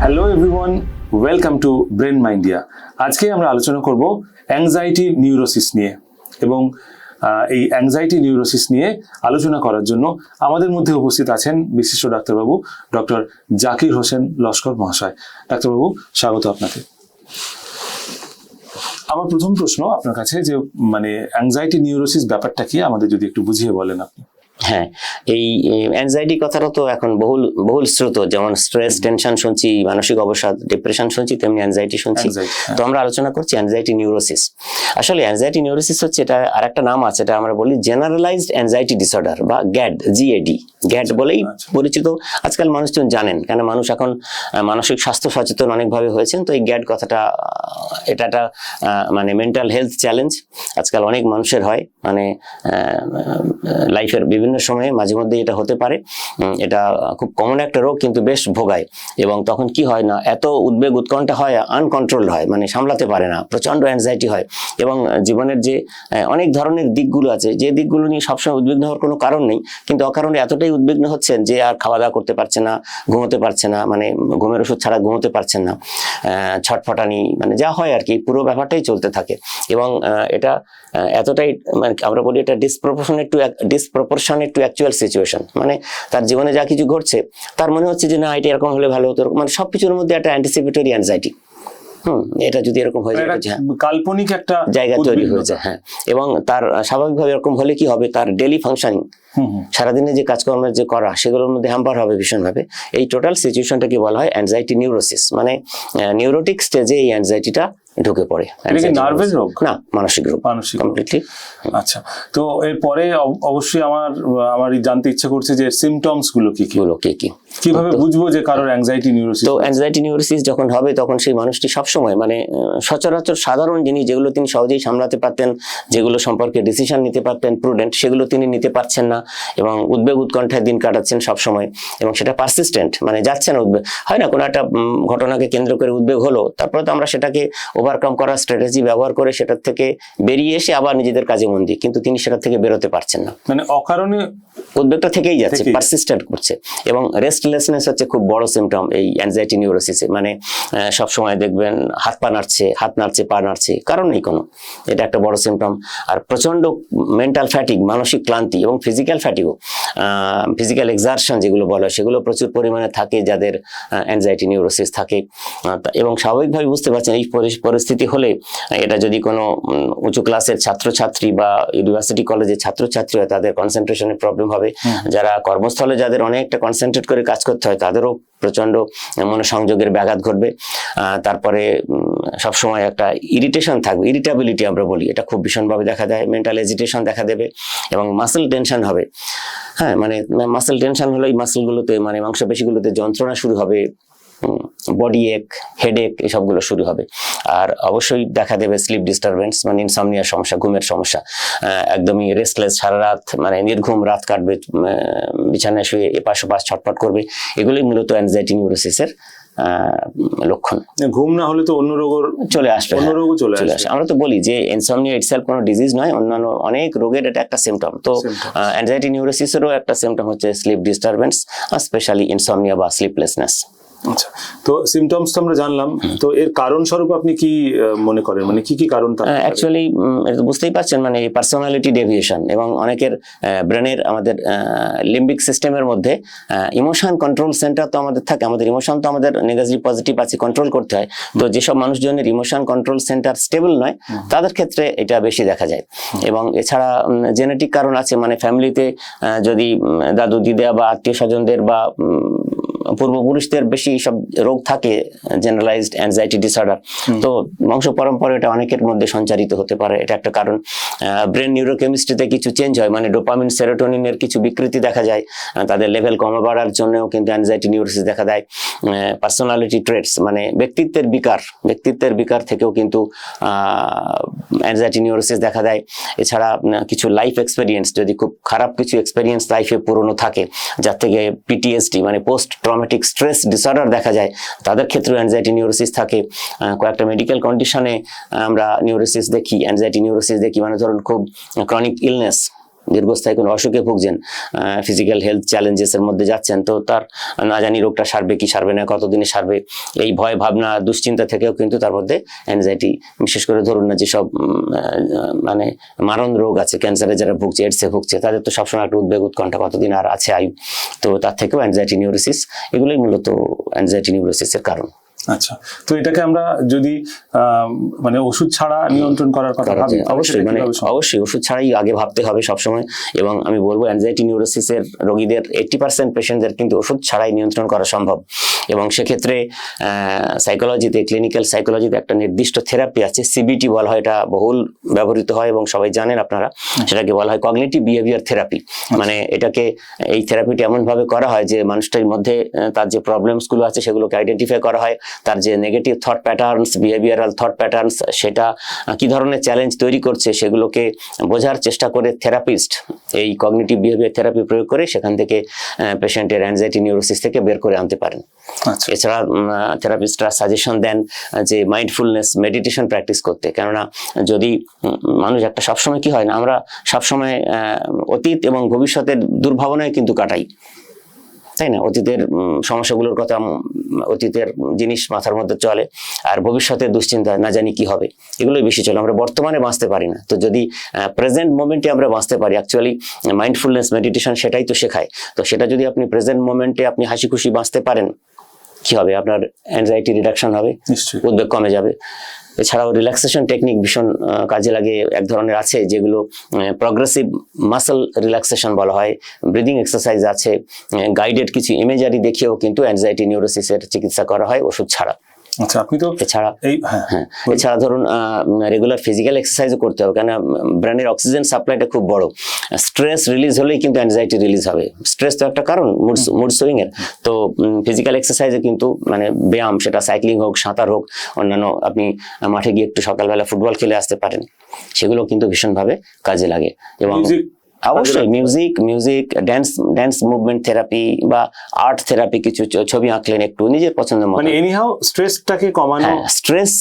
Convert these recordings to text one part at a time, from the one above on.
Hello everyone, welcome to brain Mindia. আজকে আমরা আলোচনা করব অ্যাংজাইটি নিউরোসিস নিয়ে, এবং এই অ্যাংজাইটি নিউরোসিস নিয়ে আলোচনা করার জন্য আমাদের মধ্যে উপস্থিত আছেন বিশিষ্ট ডাক্তারবাবু ডক্টর জাকির হোসেন লস্কর মহাশয়। ডাক্তারবাবু, স্বাগত আপনাকে। আমার প্রথম প্রশ্ন আপনার কাছে, যে অ্যাংজাইটি নিউরোসিস ব্যাপারটা কি, আমাদের যদি একটু বুঝিয়ে বলেন আপনি। হ্যাঁ, এই অ্যাংজাইটি কথাটা তো এখন বহুল শ্রুত। যেমন স্ট্রেস, টেনশন শুনছি, মানসিক অবসাদ, ডিপ্রেশন শুনছি, তেমনি অ্যাংজাইটি শুনছি। তো আমরা আলোচনা করছি অ্যাংজাইটি নিউরোসিস। আসলে অ্যাংজাইটি নিউরোসিস হচ্ছে, এটা আর একটা নাম আছে, এটা আমরা বলি জেনারেলাইজড অ্যাংজাইটি ডিসঅর্ডার বা গ্যাড, গ্যাড বলেই পরিচিত। আজকাল মানুষজন জানেন, কেন মানুষ এখন মানসিক স্বাস্থ্য সচেতন অনেকভাবে হয়েছেন। তো এই গ্যাড কথাটা, এটা একটা মেন্টাল হেলথ চ্যালেঞ্জ আজকাল অনেক মানুষের হয়, লাইফের বিভিন্ন সময়ে মাঝে মধ্যে এটা হতে পারে। এটা খুব কমন একটা রোগ, কিন্তু বেশ ভোগায়। এবং তখন কি হয় না, এত উদ্বেগ উৎকণ্ঠা হয়, আনকন্ট্রোলড হয়, সামলাতে পারে না, প্রচন্ড অ্যাংজাইটি হয়। এবং জীবনের যে অনেক ধরনের দিকগুলো আছে, যে দিকগুলো নিয়ে সবসময় উদ্বিগ্ন হওয়ার কোনো কারণ নেই, কিন্তু অকারণে এতটাই উদ্বিগ্ন হচ্ছেন যে আর খাওয়া দাওয়া করতে পারছে না, ঘুমোতে পারছে না, ঘুমের ওষুধ ছাড়া ঘুমোতে পারছেন না, ছটফটানি, যা হয় আর কি, পুরো ব্যাপারটাই চলতে থাকে। এবং এটা এতটাই, আমরা বলি এটা ডিসপ্রপোর্শনেট টু অ্যাকচুয়াল সিচুয়েশন। তার জীবনে যা কিছু ঘটছে, তার মনে হচ্ছে যে না, এটা এরকম হলে ভালো হতো। সবকিছুর মধ্যে একটা অ্যান্টিসিপেটরি অ্যাংজাইটি। এটা যদি এরকম হয়ে যায়, কাল্পনিক একটা জায়গা তৈরি হয়েছে। হ্যাঁ, এবং তার স্বাভাবিকভাবে এরকম হলে কি হবে, তার ডেইলি ফাংশনিং, সারাদিনে যে কাজকর্মের যে করা, সেগুলোর মধ্যে হ্যাম্পার হবে ভীষণভাবে। এই টোটাল সিচুয়েশনটাকে বলা হয় অ্যাংজাইটি নিউরোসিস। নিউরোটিক স্টেজে এই অ্যাংজাইটিটা ঢুকে পড়ে। নার্ভের রোগ না, মানসিক রোগ, কমপ্লিটলি। আচ্ছা, তো এরপরে অবশ্যই আমার জানতে ইচ্ছা করছে যে সিমটমস গুলো কি কি, কিভাবে বুঝবো যে কারোর অ্যাংজাইটি নিউরোসিস? তো অ্যাংজাইটি নিউরোসিস যখন হবে, তখন সেই মানুষটি সবসময় সচরাচর সাধারণ জিনিস যেগুলো তিনি সহজেই সামলাতে পারতেন, যেগুলো সম্পর্কে ডিসিশন নিতে পারতেন প্রুডেন্ট, সেগুলো তিনি নিতে পারছেন না, এবং উদ্বেগ উৎকণ্ঠায় দিন কাটাচ্ছেন সবসময়। এবং সেটা পারসিস্টেন্ট, যাচ্ছে না, উদ্বেগ হয় না, কোনো একটা ঘটনাকে কেন্দ্র করে উদ্বেগ হলো, তারপরে তো আমরা সেটাকে ওভারকাম করার স্ট্র্যাটেজি ব্যবহার করে সেটার থেকে বেরিয়ে এসে আবার নিজেদের কাজে মন দিই, কিন্তু তিনি সেটা থেকে বেরোতে পারছেন না। অকারণে উদ্বেগটা থেকেই যাচ্ছে, পারসিস্টেন্ট করছে। এবং রেস্টলেসনেস হচ্ছে খুব বড় সিমটম এই অ্যাংজাইটি নিউরোসিসে। সবসময় দেখবেন হাত নাড়ছে, পা নাড়ছে, কারণ নেই কোনো, এটা একটা বড় সিমটম। আর প্রচন্ড মেন্টাল ফ্যাটিক, মানসিক ক্লান্তি, এবং ফিজিক্যাল ফ্যাটিকও, ফিজিক্যাল এক্সারশন যেগুলো বলা হয়, সেগুলো প্রচুর পরিমাণে থাকে যাদের অ্যাংজাইটি নিউরোসিস থাকে। এবং স্বাভাবিকভাবে বুঝতে পারছেন, এই পরিস্থিতি হলে, এটা যদি কোনো উঁচু ক্লাসের ছাত্রছাত্রী বা ইউনিভার্সিটি কলেজের ছাত্রছাত্রী হয়, তাদের কনসেন্ট্রেশনের প্রবলেম হবে। যারা কর্মস্থলে, যাদের অনেকটা কনসেন্ট্রেট করে কাজ করতে হয়, তাদেরও প্রচন্ড মনোসংযোগের ব্যাঘাত ঘটবে। তারপরে সবসময় একটা ইরিটেশন থাকবে, ইরিটেবিলিটি আমরা বলি, এটা খুব ভীষণভাবে দেখা দেয়। মেন্টাল এজিটেশন দেখা দেবে, এবং মাসেল টেনশন হবে। হ্যাঁ, মাসেল টেনশন হলে এই মাসেলগুলোতে, মাংসপেশিগুলোতে যন্ত্রণা শুরু হবে, বডি এক, হেডেক, এসবগুলো শুরু হবে। আর অবশ্যই দেখা দেবে স্লিপ ডিস্টারবেন্স, ইনসমনিয়ার সমস্যা, ঘুমের সমস্যা, একদমই রেস্টলেস, সারা রাত নির্ঘুম রাত কাটবে, বিছানায় শুয়ে এপাশ ওপাশ ছটফট করবে। এগুলোই মূলত অ্যাংজাইটি নিউরোসিসের লক্ষণ। ঘুম না হলে তো অন্য রোগ চলে আসবে, আমরা তো বলি যে ইনসমনিয়া ইটসেলফ কোনো ডিজিজ নয়, অন্যান্য অনেক রোগের এটা একটা সিমটম। তো অ্যাংজাইটি নিউরোসিসেরও একটা সিমটম হচ্ছে স্লিপ ডিস্টারবেন্স, স্পেশালি ইনসমনিয়া বা স্লিপলেসনেস। আচ্ছা, তো সিমটমস তো আমরা জানলাম, তো এর কারণ স্বরূপ আপনি কি মনে করেন, কি কারণ? অ্যাকচুয়ালি বুঝতেই পারছেন, পার্সোনালিটি ডেভিয়েশন, এবং অনেকের ব্রেনের, আমাদের লিম্বিক সিস্টেমের মধ্যে ইমোশন কন্ট্রোল সেন্টার তো আমাদের থাকে। আমাদের ইমোশন তো আমাদের নেগেটিভ পজিটিভ আছে, কন্ট্রোল করতে হয়। তো যেসব মানুষজনের ইমোশন কন্ট্রোল সেন্টার স্টেবল নয়, তাদের ক্ষেত্রে এটা বেশি দেখা যায়। এবং এছাড়া জেনেটিক কারণ আছে, ফ্যামিলিতে যদি দাদু দিদা বা আত্মীয় স্বজনদের বা পূর্বপুরুষদের বেশি সব রোগ থাকে, জেনারেলাইজড অ্যাংজাইটি ডিসঅর্ডার, তো বংশ পরম্পরা এটা অনেকের মধ্যে সঞ্চারিত হতে পারে, এটা একটা কারণ। ব্রেন নিউরোকেমিস্ট্রিতে কিছু চেঞ্জ হয়, ডোপামিন, সেরোটোনিনের কিছু বিকৃতি দেখা যায়, তাদের লেভেল কমে বাড়ার জন্যও কিন্তু অ্যাংজাইটি নিউরোসিস দেখা দেয়। পার্সোনালিটি ট্রেটস, ব্যক্তিত্বের বিকার থেকেও কিন্তু অ্যাংজাইটি নিউরোসিস দেখা দেয়। এছাড়া কিছু লাইফ এক্সপেরিয়েন্স, যদি খুব খারাপ কিছু এক্সপেরিয়েন্স লাইফে পুরনো থাকে, যার থেকে PTSD post traumatic stress disorder দেখা যায়, তাদের ক্ষেত্রে অ্যাংজাইটি নিউরোসিস থাকে। কয়েকটা মেডিকেল কন্ডিশনে আমরা নিউরোসিস দেখি, অ্যাংজাইটি নিউরোসিস দেখি, ধরুন খুব ক্রনিক ইলনেস, দীর্ঘস্থায়ী কোনো অসুখে ভুগছেন, ফিজিক্যাল হেলথ চ্যালেঞ্জেসের মধ্যে যাচ্ছেন, তো তার না জানি রোগটা সারবে কি সারবে না, কতদিনে সারবে, এই ভয় ভাবনা দুশ্চিন্তা থেকেও কিন্তু তার মধ্যে অ্যাংজাইটি, বিশেষ করে ধরুন না যেসব মানে মারণ রোগ আছে, ক্যান্সারে যারা ভুগছে, এডসে ভুগছে, তাদের তো সবসময় একটা উদ্বেগ উৎকণ্ঠা কতদিন আর আছে আয়ু, তো তার থেকেও অ্যাংজাইটি নিউরোসিস, এগুলোই মূলত অ্যাংজাইটি নিউরোসিসের কারণ। আচ্ছা, তো এটাকে আমরা যদি মানে ওষুধ ছাড়া নিয়ন্ত্রণ করার কথা ভাবি, অবশ্যই মানে অবশ্যই ওষুধ ছাড়াই আগে ভাবতে হবে সবসময়। এবং আমি বলবো অ্যাংজাইটি নিউরোসিসের রোগীদের 80% পেশেন্টদের কিন্তু ওষুধ ছাড়াই নিয়ন্ত্রণ করা সম্ভব। এবং সেক্ষেত্রে সাইকোলজিতে, ক্লিনিক্যাল সাইকোলজিতে একটা নির্দিষ্ট থেরাপি আছে, সিবিটি বলা হয়, এটা বহুল ব্যবহৃত হয় এবং সবাই জানেন আপনারা, সেটাকে বলা হয় কগনিটিভ বিহেভিয়ার থেরাপি। মানে এটাকে, এই থেরাপিটি এমন ভাবে করা হয় যে মানুষটার মধ্যে তার যে প্রবলেমস গুলো আছে সেগুলোকে আইডেন্টিফাই করা হয়, তার যে negative thought patterns, behavioural thought patterns, সেটা কি ধরনের চ্যালেঞ্জ তৈরি করছে সেগুলোকে বোঝার চেষ্টা করে থেরাপিস্ট এই কগনিটিভ বিহেভিয়ার থেরাপি প্রয়োগ করে সেখান থেকে পেশেন্টের অ্যাংজাইটি নিউরোসিস থেকে বের করে আনতে পারেন। এছাড়া থেরাপিস্টরা সাজেশন দেন যে মাইন্ডফুলনেস মেডিটেশন প্র্যাকটিস করতে, কেননা যদি মানুষ একটা সবসময় কি হয় না, আমরা সবসময় অতীত এবং ভবিষ্যতের দুর্ভাবনায় কিন্তু কাটাই, তাই না? অতীতের সমস্যাগুলোর কথা, অতীতের জিনিস মাথার মধ্যে চলে, আর ভবিষ্যতের দুশ্চিন্তা, না জানি কি হবে, এগুলোই বেশি চলে। আমরা বর্তমানে বাঁচতে পারি না। তো যদি প্রেজেন্ট মোমেন্টে আমরা বাঁচতে পারি, অ্যাকচুয়ালি মাইন্ডফুলনেস মেডিটেশন সেটাই তো শেখায়। তো সেটা যদি আপনি প্রেজেন্ট মোমেন্টে আপনি হাসি খুশি বাঁচতে পারেন, কি হবে? আপনার অ্যাংজাইটি রিডাকশন হবে, উদ্বেগ কমে যাবে। এছাড়াও রিল্যাক্সেশন টেকনিক ভীষণ কাজে লাগে। এক ধরনের আছে যেগুলো প্রগ্রেসিভ মাসল রিল্যাক্সেশন বলা হয়, ব্রিদিং এক্সারসাইজ আছে, গাইডেড কিছু ইমেজারি দেখিয়েও কিন্তু অ্যাংজাইটি নিউরোসিসের চিকিৎসা করা হয় ওষুধ ছাড়া। আচ্ছা, আপনি তো এছাড়া এছাড়া ধরুন রেগুলার ফিজিক্যাল এক্সারসাইজও করতে হবে, কেন ব্রেনের অক্সিজেন সাপ্লাইটা খুব বড়। স্ট্রেস রিলিজ হলেই কিন্তু অ্যাংজাইটি রিলিজ হবে। স্ট্রেস তো একটা কারণ মুড সুইং এর। তো ফিজিক্যাল এক্সারসাইজে কিন্তু মানে ব্যায়াম, সেটা সাইক্লিং হোক, সাঁতার হোক, অন্যান্য আপনি মাঠে গিয়ে একটু সকালবেলা ফুটবল খেলে আসতে পারেন, সেগুলো কিন্তু ভীষণভাবে কাজে লাগে। এবং অবশ্যই মিউজিক, ড্যান্স মুভমেন্ট থেরাপি বা আর্ট থেরাপি, কিছু ছবি আঁকলেন একটু নিজের পছন্দের মতো, মানে এনিহাউ স্ট্রেসটাকে কমানো। স্ট্রেস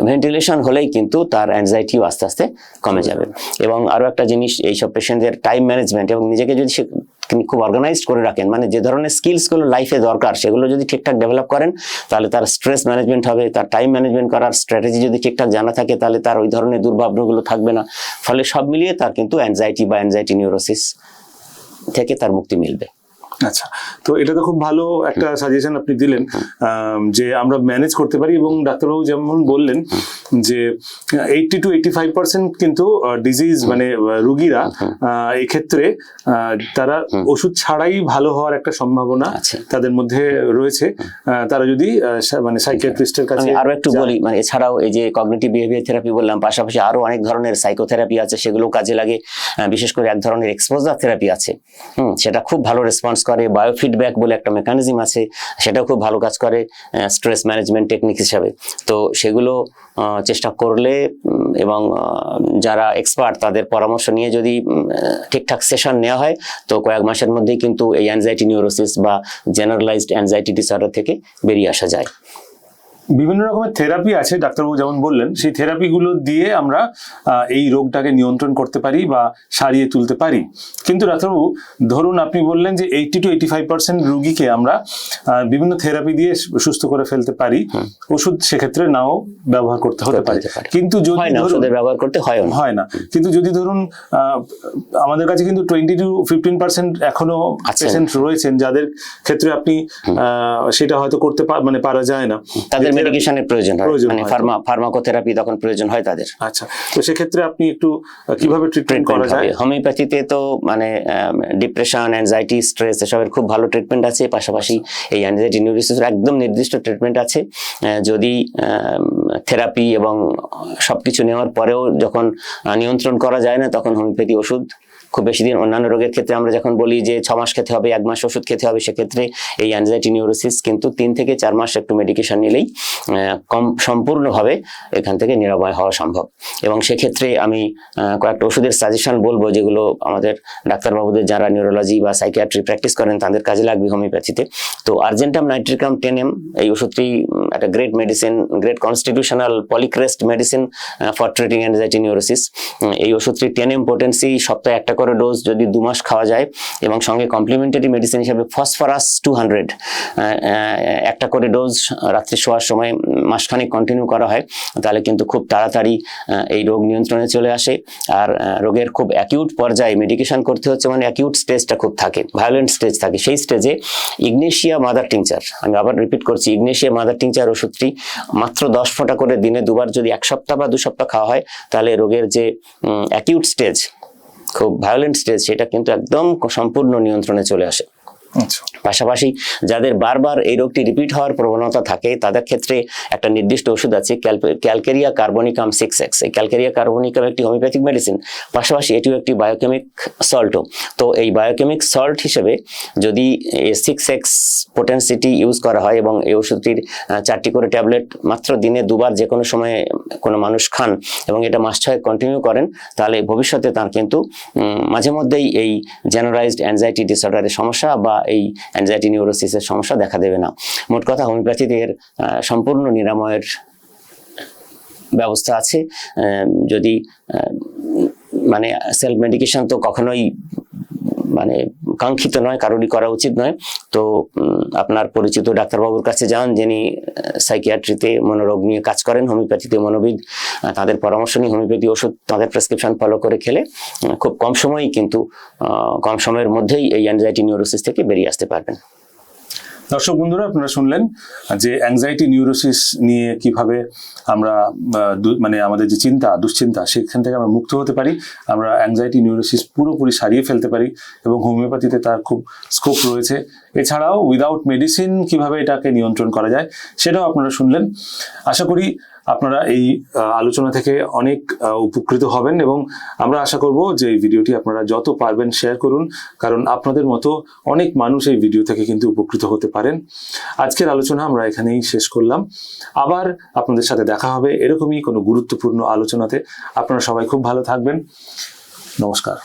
ভেন্টিলেশন হলেই কিন্তু তার অ্যাংজাইটিও আস্তে আস্তে কমে যাবে। এবং আরো একটা জিনিস, এইসব পেশেন্টদের টাইম ম্যানেজমেন্ট, এবং নিজেকে যদি খুব অর্গানাইজড করে রাখেন, মানে যে ধরনের স্কিলস গুলো লাইফে দরকার সেগুলো যদি ঠিকঠাক ডেভেলপ করেন, তাহলে তার স্ট্রেস ম্যানেজমেন্ট হবে। তার টাইম ম্যানেজমেন্ট করার স্ট্র্যাটেজি যদি ঠিকঠাক জানা থাকে, তাহলে তার ওই ধরনের দুর্ভাবনাগুলো থাকবে না। ফলে সব মিলিয়ে তার কিন্তু অ্যাংজাইটি বা অ্যাংজাইটি নিউরোসিস থেকে তার মুক্তি মিলবে। আচ্ছা, তো এটা তো খুব ভালো একটা সাজেশন আপনি দিলেন যে আমরা ম্যানেজ করতে পারি। এবং ডাক্তারবাবু যেমন বললেন যে 80 to 85% কিন্তু ডিজিজ মানে রোগীরা এক্ষেত্রে তারা ওষুধ ছাড়াই ভালো হওয়ার একটা সম্ভাবনা তাদের মধ্যে রয়েছে, তারা যদি মানে সাইকিয়াট্রিস্টের কাছে। আরো একটু বলি, মানে এছাড়াও এই যে কগনিটিভ বিহেভিয়ার থেরাপি বললাম, পাশাপাশি আরো অনেক ধরনের সাইকোথেরাপি আছে, সেগুলো কাজে লাগে। বিশেষ করে এক ধরনের এক্সপোজার থেরাপি আছে, সেটা খুব ভালো রেসপন্স করে। বায়োফিডব্যাক বলে একটা মেকানিজম আছে, সেটাও খুব ভালো কাজ করে স্ট্রেস ম্যানেজমেন্ট টেকনিক হিসাবে। তো সেগুলো চেষ্টা করলে এবং যারা এক্সপার্ট তাদের পরামর্শ নিয়ে যদি ঠিকঠাক সেশন নেওয়া হয়, তো কয়েক মাসের মধ্যেই কিন্তু এই অ্যাংজাইটি নিউরোসিস বা জেনারেলাইজড অ্যাংজাইটি ডিসঅর্ডার থেকে বেরিয়ে আসা যায়। বিভিন্ন রকমের থেরাপি আছে ডাক্তারবাবু যেমন বললেন, সেই থেরাপিগুলো দিয়ে আমরা এই রোগটাকে নিয়ন্ত্রণ করতে পারি বা সারিয়ে তুলতে পারি। কিন্তু ডাক্তারবাবু ধরুন আপনি বললেন যে 80 to 85% রোগীকে আমরা বিভিন্ন থেরাপি দিয়ে সুস্থ করে ফেলতে পারি, ওষুধ সেক্ষেত্রে নাও ব্যবহার করতে হতে পারে। কিন্তু যদি ব্যবহার করতে হয় না, কিন্তু যদি ধরুন আমাদের কাছে কিন্তু 20 to 15% এখনো পেশেন্ট রয়েছেন যাদের ক্ষেত্রে আপনি সেটা হয়তো করতে মানে পারা যায় না, তাদের মেডিকেশনের প্রয়োজন হয়, মানে ফার্মাকোথেরাপি তখন প্রয়োজন হয় তাদের। আচ্ছা, তো সেক্ষেত্রে আপনি একটু কিভাবে ট্রিটমেন্ট করা যায়? হোমিওপ্যাথিতে তো মানে ডিপ্রেশন, অ্যাংজাইটি, স্ট্রেস এসবের খুব ভালো ট্রিটমেন্ট আছে। পাশাপাশি এই অ্যাংজাইটি নিউরোসিসের একদম নির্দিষ্ট ট্রিটমেন্ট আছে। যদি থেরাপি এবং সবকিছু নেওয়ার পরেও যখন নিয়ন্ত্রণ করা যায় না, তখন হোমিওপ্যাথি ওষুধ খুব বেশি দিন। অন্যান্য রোগের ক্ষেত্রে আমরা যখন বলি যে 6 মাস খেতে হবে, 1 মাস ওষুধ খেতে হবে, সেক্ষেত্রে এই অ্যাংজাইটি নিউরোসিস কিন্তু 3 থেকে 4 মাস একটু মেডিকেশন নিলেই সম্পূর্ণভাবে এখান থেকে নিরাময় হওয়া সম্ভব। এবং সেক্ষেত্রে আমি কয়েকটা ওষুধের সাজেশন বলবো, যেগুলো আমাদের ডাক্তারবাবুদের যারা নিউরোলজি বা সাইকিয়াট্রি প্র্যাকটিস করেন তাদের কাজে লাগবে হোমিওপ্যাথিতে। তো আর্জেন্টাম নাইট্রিকাম 10 mg, এই ওষুধটি একটা great medicine, great constitutional polycrest medicine for treating anxiety neurosis. এই ওষুধটি 10 mg পোটেন্সি, সপ্তাহে একটা করে ডোজ, যদি 2 মাস খাওয়া যায়, এবং সঙ্গে কমপ্লিমেন্টারি মেডিসিন হিসেবে ফসফরাস 200 একটা করে ডোজ রাত্রি শোয়ার সময় মাসখানেক কন্টিনিউ করা হয়, তাহলে কিন্তু খুব তাড়াতাড়ি এই রোগ নিয়ন্ত্রণে চলে আসে। আর রোগের খুব অ্যাকিউট পর্যায়ে মেডিকেশন করতে হচ্ছে, মানে অ্যাকিউট স্টেজটা খুব থাকে, ভায়োলেন্ট স্টেজ থাকে, সেই স্টেজে ইগনেশিয়া মাদার টিংচার, আমি আবার রিপিট করছি, ইগনেশিয়া মাদার টিংচার ওষুধটি মাত্র 10 ফোঁটা করে দিনে 2 বার যদি 1 সপ্তাহ বা 2 সপ্তাহ খাওয়া হয়, তাহলে রোগের যে অ্যাকিউট স্টেজ, খুব ভায়োলেন্ট স্টেজ, সেটা কিন্তু একদম সম্পূর্ণ নিয়ন্ত্রণে চলে আসে। পাশাপাশি যাদের বারবার এই রোগটি রিপিট হওয়ার প্রবণতা থাকে, তাদের ক্ষেত্রে একটা নির্দিষ্ট ওষুধ আছে, ক্যালকেরিয়া কার্বনিকাম 6x। এই ক্যালকেরিয়া কার্বনিকাম একটি হোমিওপ্যাথিক মেডিসিন, পাশাপাশি এটিও একটি বায়োকেমিক সল্টও। তো এই বায়োকেমিক সল্ট হিসেবে যদি 6x পোটেন্সিটি ইউজ করা হয়, এবং এই ওষুধটির 4টি করে ট্যাবলেট মাত্র দিনে 2 বার যে কোনো সময়ে কোনো মানুষ খান, এবং এটা মাস 6 কন্টিনিউ করেন, তাহলে ভবিষ্যতে তার কিন্তু মাঝে মধ্যেই এই জেনারেলাইজড অ্যাংজাইটি ডিসঅর্ডারের সমস্যা বা এই অ্যাংজাইটি নিউরোসিসের সমস্যা দেখা দেবে না। মোট কথা, হোমিওপ্যাথিতে এর সম্পূর্ণ নিরাময়ের ব্যবস্থা আছে। যদি মানে সেলফ মেডিকেশন তো কখনোই মানে কাঙ্ক্ষিত নয়, কারোরই করা উচিত নয়। তো আপনার পরিচিত ডাক্তারবাবুর কাছে যান, যিনি সাইকিয়াট্রিতে মনোরোগ নিয়ে কাজ করেন, হোমিওপ্যাথিতে মনোবিদ, তাদের পরামর্শ নিয়ে হোমিওপ্যাথি ওষুধ, তাদের প্রেসক্রিপশন ফলো করে খেলে খুব কম সময়েই কিন্তু কম সময়ের মধ্যেই এই অ্যাংজাইটি নিউরোসিস থেকে বেরিয়ে আসতে পারবেন। দর্শক বন্ধুরা, আপনারা শুনলেন যে অ্যাংজাইটি নিউরোসিস নিয়ে কিভাবে আমরা মানে আমাদের যে চিন্তা, দুশ্চিন্তা, সেখান থেকে আমরা মুক্ত হতে পারি, আমরা অ্যাংজাইটি নিউরোসিস পুরোপুরি সারিয়ে ফেলতে পারি, এবং হোমিওপ্যাথিতে তার খুব স্কোপ রয়েছে। এছাড়াও উইদাউট মেডিসিন কিভাবে এটাকে নিয়ন্ত্রণ করা যায় সেটাও আপনারা শুনলেন। আশা করি আপনারা এই আলোচনা থেকে অনেক উপকৃত হবেন, এবং আমরা আশা করব যে এই ভিডিওটি আপনারা যত পারবেন শেয়ার করুন, কারণ আপনাদের মতো অনেক মানুষ এই ভিডিও থেকে কিন্তু উপকৃত হতে পারেন। আজকের আলোচনা আমরা এখানেই শেষ করলাম। আবার আপনাদের সাথে দেখা হবে এরকমই কোনো গুরুত্বপূর্ণ আলোচনাতে। আপনারা সবাই খুব ভালো থাকবেন। নমস্কার।